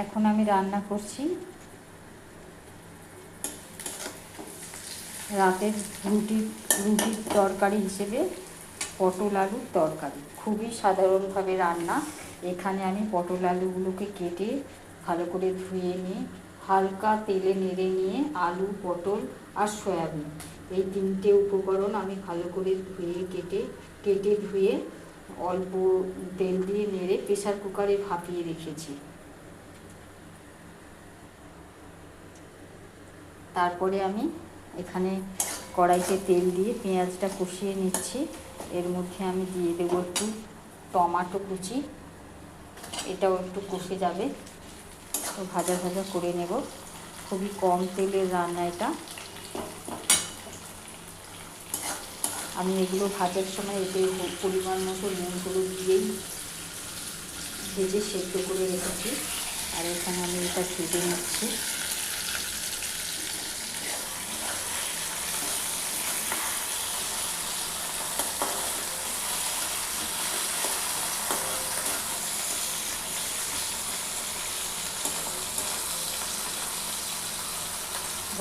এখন আমি রান্না করছি রাতের রুটির তরকারি হিসেবে পটল আলুর তরকারি। খুবই সাধারণভাবে রান্না। এখানে আমি পটল আলুগুলোকে কেটে ভালো করে ধুয়ে নিয়ে হালকা তেলে নেড়ে নিয়ে আলু, পটল আর সয়াবিন, এই তিনটে উপকরণ আমি ভালো করে কেটে ধুয়ে অল্প তেল দিয়ে নেড়ে প্রেসার কুকারে ভাপিয়ে রেখেছি। তারপরে আমি এখানে কড়াইতে তেল দিয়ে পেঁয়াজটা কষিয়ে নিচ্ছি। এর মধ্যে আমি দিয়ে দেবো একটু টমেটো কুচি, এটাও একটু কষে যাবে, তো ভাজা ভাজা করে নেব। খুবই কম তেলের রান্না এটা। আমি এগুলো ভাজার সময় এতে পরিমাণ মতো নুনগুলো দিয়েই ভেজে সেদ্ধ করে রেখেছি। আর এখানে আমি এটা ভেজে নিচ্ছি।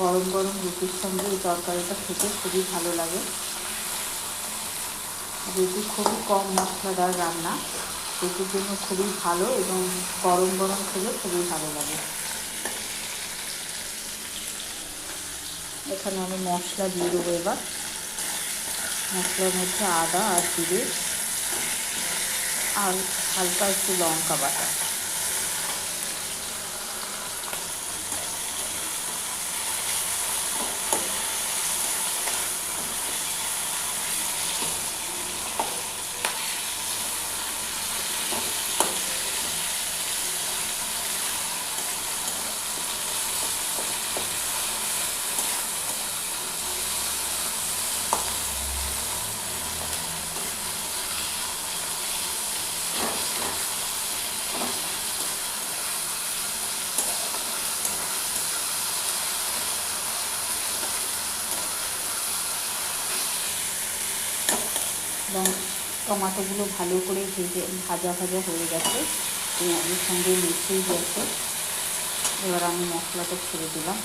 গরম গরম রুটির সঙ্গে এই তরকারিটা খেতে খুবই ভালো লাগে। যেহেতু খুবই কম মশলাদার রান্না, পেটের জন্য খুবই ভালো এবং গরম গরম খেলে খুবই ভালো লাগে। এখানে আমি মশলা দিয়ে দেবো এবার। মশলার মধ্যে আদা আর জিরে আর হালকা একটু লঙ্কা বাটা। এবং টমাটোগুলো ভালো করে ভাজা হয়ে গেছে, পেঁয়াজের সঙ্গে মিশিয়ে গেছে। এবার আমি মশলাটা ছেড়ে দিলাম।